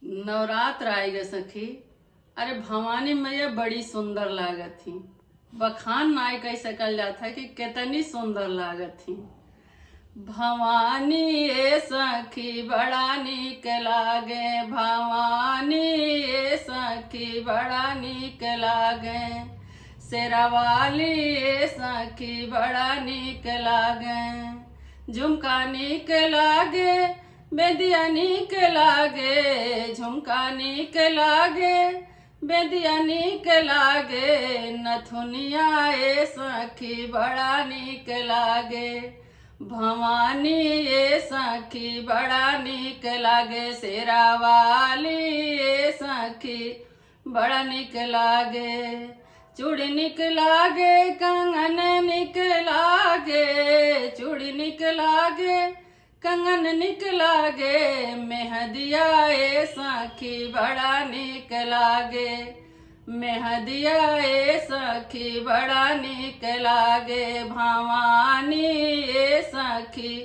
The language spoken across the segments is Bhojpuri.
नवरात्र आएगा सखी। अरे भवानी मैया बड़ी सुंदर लागत थी। बखान नाय कह सकल जाता कि कितनी सुंदर लागत थी। भवानी ये सखी बड़ा नीक लागे, भवानी ये सखी बड़ा नीक लागे, शेरावाली ये सखी बड़ा नीक लागे, झुमका नीक लागे, बेदिया नीक लागे, झुमका नीक लागे, बेदिया नीक लागे, नथुनिया ए सखी बड़ा नीक लागे, भवानी ए सखी बड़ा नीक लागे, शेरावाली ए सखी बड़ा नीक लागे, चूड़ी नीक लागे, कंगन नीक लागे, चूड़ी नीक लागे, कंगन नीक लागे, मेहदिया ए सखी बड़ा नीक लागे, मेहदिया ए सखी बड़ा नीक लागे, भवानी ए सखी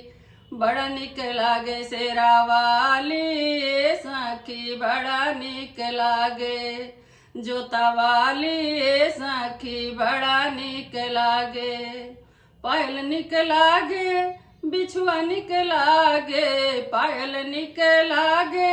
बड़ा नीक लागे, शेरावाली ए सखी बड़ा नीक लागे, जोतावाली ए सखी बड़ा नीक लागे, पायल नीक लागे, बिछुआ नीक लागे, पायल नीक लागे,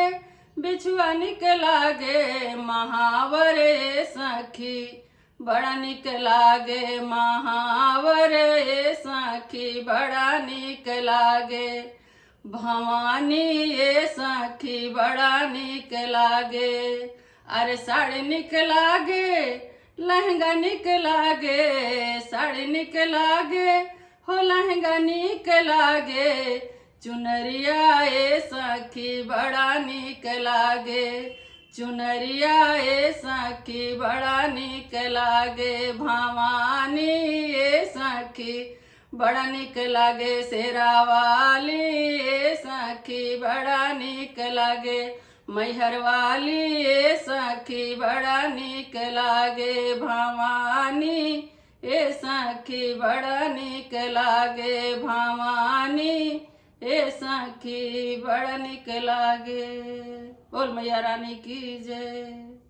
बिछुआ नीक लागे, महावर ए सखी बड़ा नीक लागे, महावर ए सखी बड़ा नीक लागे, भवानी ए सखी बड़ा नीक लागे, अरे साड़ी नीक लागे, लहंगा नीक लागे, साड़ी नीक लागे, हो लहंगा नीक लागे, चुनरिया ए सखी बड़ा नीक लागे, चुनरिया ए सखी बड़ा नीक लागे, भवानी ए सखी बड़ा नीक लागे, शेरावाली ए सखी बड़ा नीक लागे, मैहरवाली ए सखी बड़ा नीक लागे, भवानी ए सखी बड़ा नीक लागे, भवानी ए सखी बड़ा नीक लागे। बोल मैया रानी की जय।